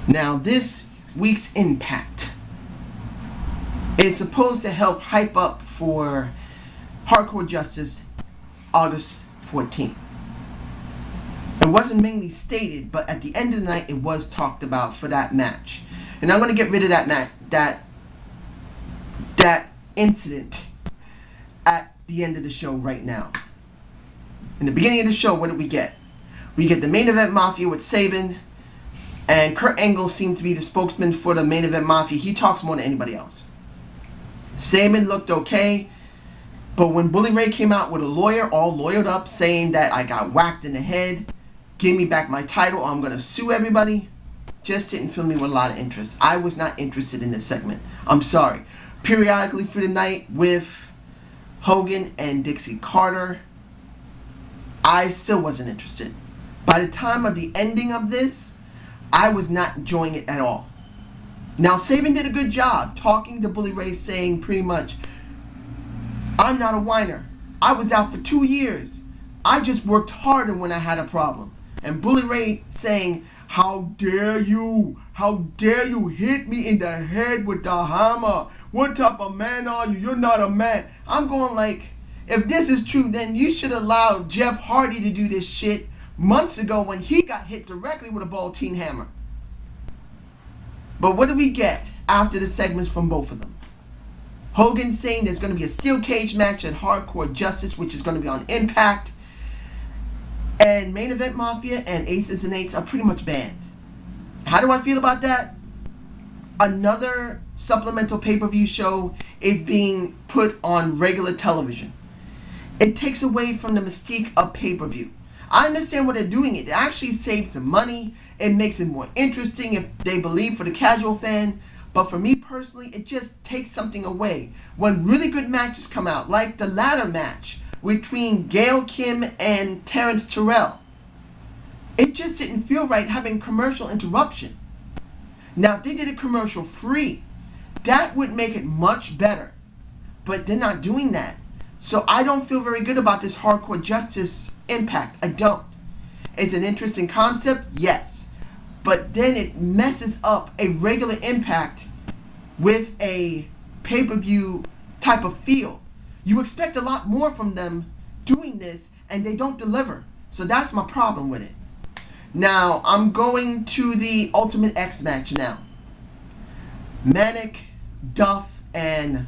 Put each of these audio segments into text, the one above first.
Now, this week's Impact is supposed to help hype up for Hardcore Justice August 14th. It wasn't mainly stated, but at the end of the night, it was talked about for that match. And I'm going to get rid of that incident at the end of the show right now. In the beginning of the show, what did we get? We get the main event Mafia with Sabin, and Kurt Angle seemed to be the spokesman for the main event Mafia. He talks more than anybody else. Sabin looked okay, but when Bully Ray came out with a lawyer, all lawyered up, saying that I got whacked in the head, give me back my title, I'm going to sue everybody, just didn't fill me with a lot of interest. I was not interested in this segment. I'm sorry. Periodically through the night with Hogan and Dixie Carter, I still wasn't interested. By the time of the ending of this, I was not enjoying it at all. Now, Sabin did a good job talking to Bully Ray, saying pretty much, I'm not a whiner. I was out for 2 years. I just worked harder when I had a problem. And Bully Ray saying, how dare you? How dare you hit me in the head with the hammer? What type of man are you? You're not a man. I'm going like, if this is true, then you should allow Jeff Hardy to do this shit months ago when he got hit directly with a ball-teen hammer. But what do we get after the segments from both of them? Hogan saying there's going to be a steel cage match at Hardcore Justice, which is going to be on Impact. And Main Event Mafia and Aces and Eights are pretty much banned. How do I feel about that? Another supplemental pay-per-view show is being put on regular television. It takes away from the mystique of pay-per-view. I understand what they're doing. It actually saves some money. It makes it more interesting if they believe for the casual fan. But for me personally, it just takes something away. When really good matches come out, like the ladder match between Gail Kim and Terrence Terrell, it just didn't feel right having commercial interruption. Now, if they did it commercial free, that would make it much better. But they're not doing that. So I don't feel very good about this Hardcore Justice Impact. I don't. It's an interesting concept, yes. But then it messes up a regular Impact with a pay-per-view type of feel. You expect a lot more from them doing this, and they don't deliver. So that's my problem with it. Now, I'm going to the Ultimate X match now. Manic, Duff, and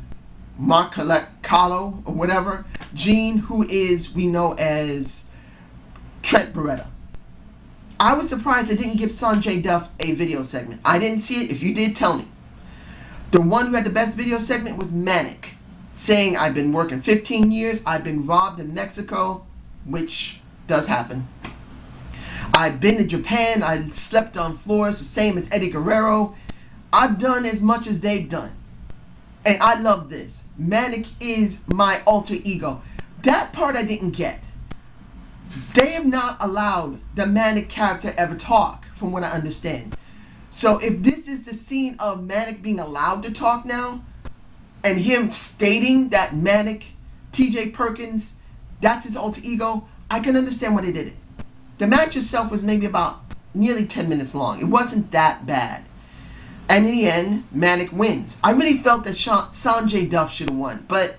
Marcalo, or whatever. Gene, who is, we know as Trent Beretta. I was surprised they didn't give Sanjay Dutt a video segment. I didn't see it. If you did, tell me. The one who had the best video segment was Manic, saying, I've been working 15 years. I've been robbed in Mexico, which does happen. I've been to Japan. I slept on floors the same as Eddie Guerrero. I've done as much as they've done. And I love this. Manic is my alter ego. That part I didn't get. They have not allowed the Manic character ever talk, from what I understand. So if this is the scene of Manic being allowed to talk now, and him stating that Manic, TJ Perkins, that's his alter ego, I can understand why they did it. The match itself was maybe about nearly 10 minutes long. It wasn't that bad. And in the end, Manic wins. I really felt that Sanjay Dutt should have won, but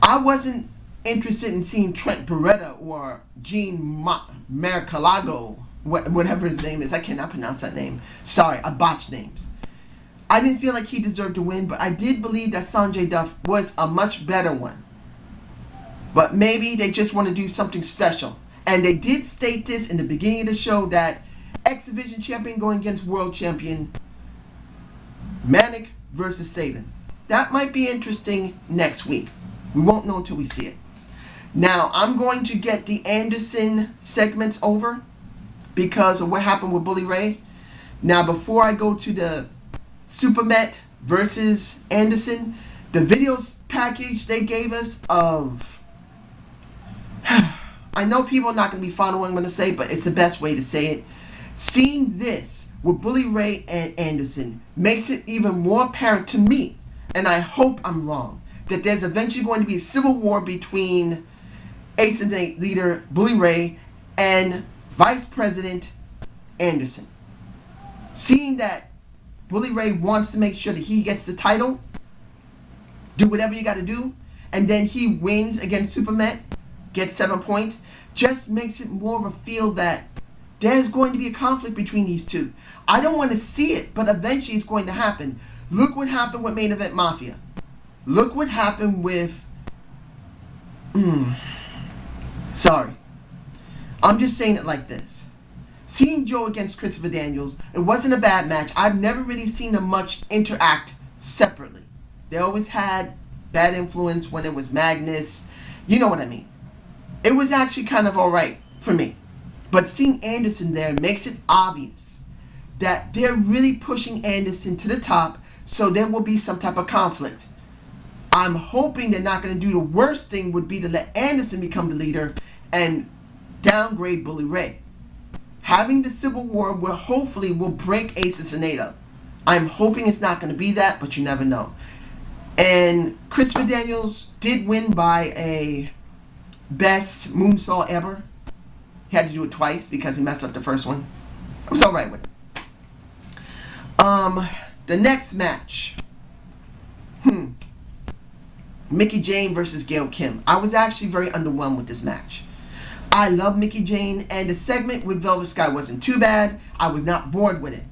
I wasn't interested in seeing Trent Beretta or Gene Marcalago, whatever his name is. I cannot pronounce that name. Sorry, I botched names. I didn't feel like he deserved to win, but I did believe that Sanjay Dutt was a much better one. But maybe they just want to do something special. And they did state this in the beginning of the show, that X Division champion going against world champion Manic versus Sabin. That might be interesting next week. We won't know until we see it. Now, I'm going to get the Anderson segments over because of what happened with Bully Ray. Now, before I go to the Supermet versus Anderson, the videos package they gave us of... I know people are not going to be fond of what I'm going to say, but it's the best way to say it. Seeing this with Bully Ray and Anderson makes it even more apparent to me, and I hope I'm wrong, that there's eventually going to be a civil war between Ace and Eight leader Bully Ray and Vice President Anderson. Seeing that Bully Ray wants to make sure that he gets the title, do whatever you got to do, and then he wins against Superman, gets 7 points, just makes it more of a feel that there's going to be a conflict between these two. I don't want to see it, but eventually it's going to happen. Look what happened with Main Event Mafia. Look what happened with... Sorry. I'm just saying it like this. Seeing Joe against Christopher Daniels, it wasn't a bad match. I've never really seen them much interact separately. They always had bad influence when it was Magnus. You know what I mean. It was actually kind of alright for me. But seeing Anderson there makes it obvious that they're really pushing Anderson to the top, so there will be some type of conflict. I'm hoping they're not going to do the worst thing would be to let Anderson become the leader and downgrade Bully Ray. Having the Civil War will hopefully break Aces and Ada. I'm hoping it's not going to be that, but you never know. And Christopher Daniels did win by a best moonsault ever. He had to do it twice because he messed up the first one. I was alright with it. The next match. Mickie Jane versus Gail Kim. I was actually very underwhelmed with this match. I love Mickie Jane, and the segment with Velvet Sky wasn't too bad. I was not bored with it.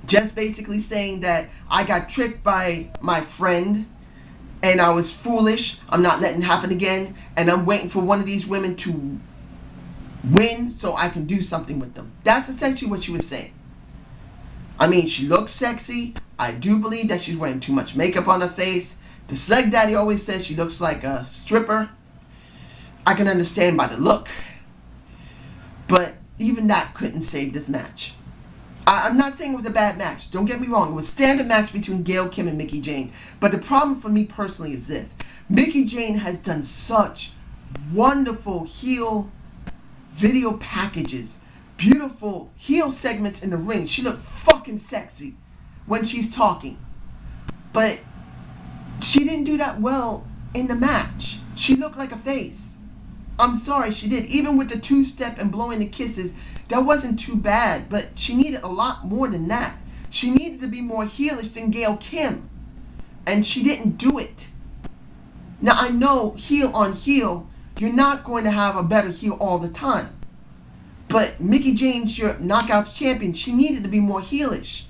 Just basically saying that I got tricked by my friend, and I was foolish. I'm not letting it happen again, and I'm waiting for one of these women to win so I can do something with them. That's essentially what she was saying. I mean, she looks sexy. I do believe that she's wearing too much makeup on her face. The Sleg Daddy always says she looks like a stripper. I can understand by the look. But even that couldn't save this match. I'm not saying it was a bad match. Don't get me wrong. It was a standard match between Gail Kim and Mickie Jane. But the problem for me personally is this. Mickie Jane has done such wonderful heel video packages. Beautiful heel segments in the ring. She looked fucking sexy when she's talking. But she didn't do that well in the match. She looked like a face. I'm sorry, she did. Even with the two-step and blowing the kisses, that wasn't too bad. But she needed a lot more than that. She needed to be more heelish than Gail Kim. And she didn't do it. Now, I know heel on heel, you're not going to have a better heel all the time. But Mickie Jane's your Knockouts champion. She needed to be more heelish.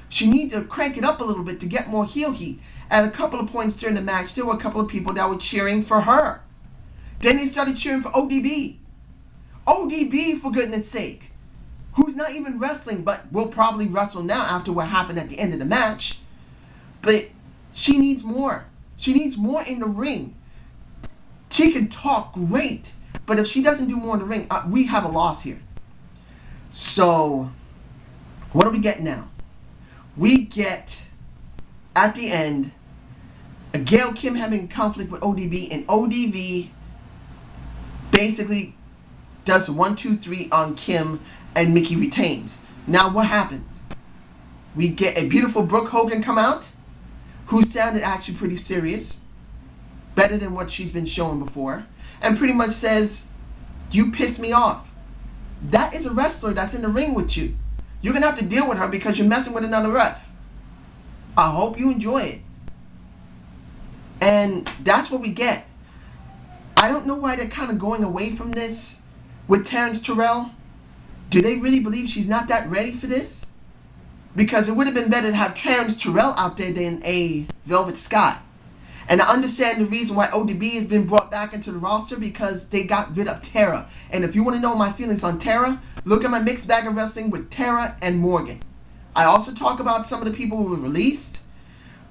She needed to crank it up a little bit to get more heel heat. At a couple of points during the match, there were a couple of people that were cheering for her. Then they started cheering for ODB. ODB, for goodness sake. Who's not even wrestling, but will probably wrestle now after what happened at the end of the match. But she needs more. She needs more in the ring. She can talk great, but if she doesn't do more in the ring, we have a loss here. So, what do we get now? We get, at the end, a Gail Kim having conflict with ODB, and ODB basically does a 1, 2, 3 on Kim, and Mickie retains. Now what happens? We get a beautiful Brooke Hogan come out, who sounded actually pretty serious, better than what she's been showing before, and pretty much says, you pissed me off. That is a wrestler that's in the ring with you. You're going to have to deal with her because you're messing with another ref. I hope you enjoy it. And that's what we get. I don't know why they're kind of going away from this with Terrence Terrell. Do they really believe she's not that ready for this? Because it would have been better to have Terrence Terrell out there than a Velvet Sky. And I understand the reason why ODB has been brought back into the roster, because they got rid of Tara. And if you want to know my feelings on Tara, look at my mixed bag of wrestling with Tara and Morgan. I also talk about some of the people who were released,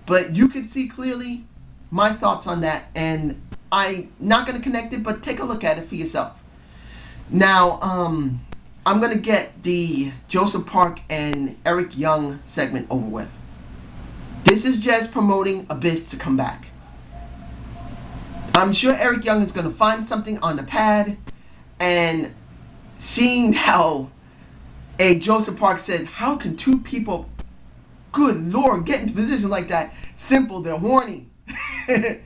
but you can see clearly my thoughts on that, and I'm not going to connect it, but take a look at it for yourself. Now, I'm going to get the Joseph Park and Eric Young segment over with. This is just promoting Abyss to come back. I'm sure Eric Young is going to find something on the pad, and seeing how a Joseph Park said, how can two people, good Lord, get into position like that? Simple, they're horny. It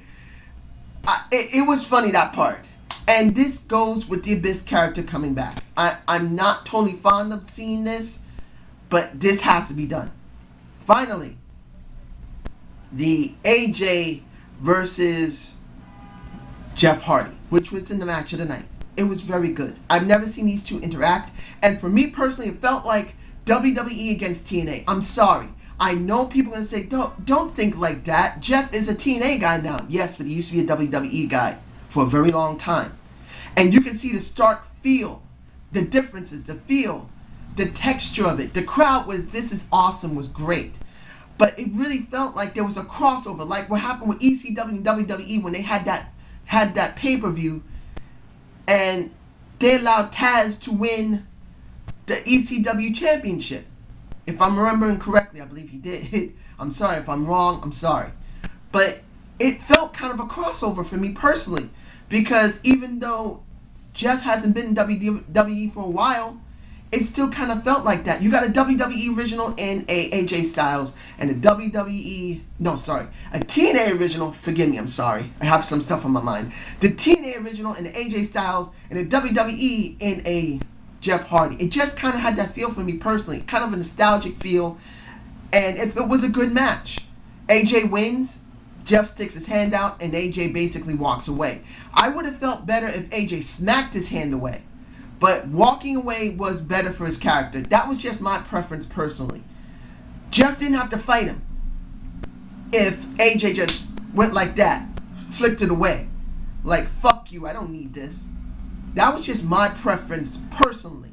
was funny, that part. And this goes with the Abyss character coming back. I'm not totally fond of seeing this, but this has to be done. Finally, the AJ versus Jeff Hardy, which was in the match of the night. It was very good. I've never seen these two interact, and for me personally, it felt like WWE against TNA. I'm sorry. I know people are going to say, don't think like that. Jeff is a TNA guy now. Yes, but he used to be a WWE guy for a very long time. And you can see the stark feel, the differences, the feel, the texture of it. The crowd was, this is awesome, was great. But it really felt like there was a crossover, like what happened with ECW and WWE when they had that pay-per-view, and they allowed Taz to win the ECW championship. If I'm remembering correctly, I believe he did. I'm sorry if I'm wrong, I'm sorry. But it felt kind of a crossover for me personally, because even though Jeff hasn't been in WWE for a while, it still kind of felt like that. You got a WWE original and a AJ Styles, and a TNA original, forgive me, I'm sorry. I have some stuff on my mind. The TNA original and the AJ Styles, and the WWE in a Jeff Hardy. It just kind of had that feel for me personally, kind of a nostalgic feel, and it was a good match. AJ wins, Jeff sticks his hand out, and AJ basically walks away. I would have felt better if AJ smacked his hand away, but walking away was better for his character. That was just my preference personally. Jeff didn't have to fight him if AJ just went like that, flicked it away. Like, fuck you, I don't need this. That was just my preference personally.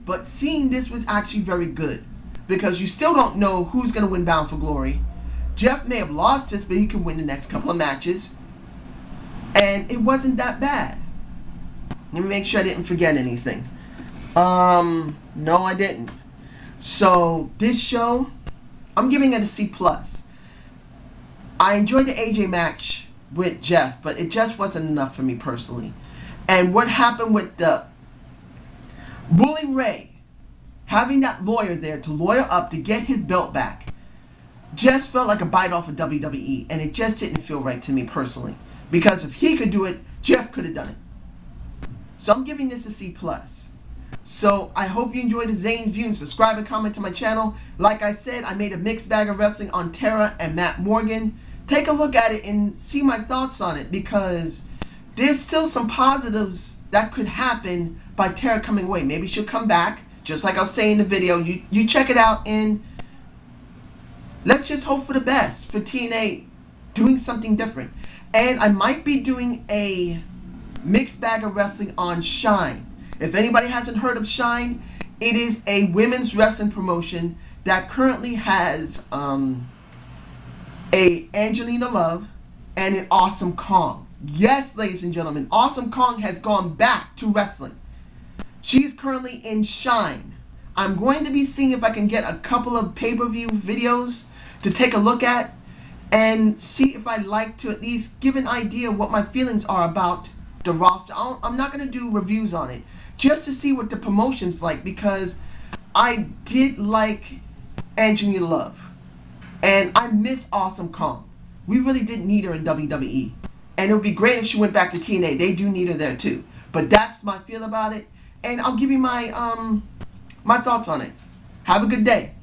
But seeing this was actually very good, because you still don't know who's going to win Bound for Glory. Jeff may have lost this, but he could win the next couple of matches. And it wasn't that bad. Let me make sure I didn't forget anything. No, I didn't. So this show, I'm giving it a C+. I enjoyed the AJ match with Jeff, but it just wasn't enough for me personally. And what happened with the Bully Ray, having that lawyer there to lawyer up to get his belt back, just felt like a bite off of WWE, and it just didn't feel right to me personally. Because if he could do it, Jeff could have done it. So I'm giving this a C+. So I hope you enjoyed the Zane's View, and subscribe and comment to my channel. Like I said, I made a mixed bag of wrestling on Tara and Matt Morgan. Take a look at it and see my thoughts on it, because there's still some positives that could happen by Tara coming away. Maybe she'll come back, just like I was saying in the video. You check it out, and let's just hope for the best for TNA doing something different. And I might be doing a mixed bag of wrestling on Shine. If anybody hasn't heard of Shine, it is a women's wrestling promotion that currently has a Angelina Love and an Awesome Kong. Yes, ladies and gentlemen, Awesome Kong has gone back to wrestling. She is currently in Shine. I'm going to be seeing if I can get a couple of pay-per-view videos to take a look at and see if I'd like to at least give an idea of what my feelings are about the roster. I'm not going to do reviews on it, just to see what the promotion's like, because I did like Angelina Love, and I miss Awesome Kong. We really didn't need her in WWE, and it would be great if she went back to TNA. They do need her there too. But that's my feel about it, and I'll give you my my thoughts on it. Have a good day.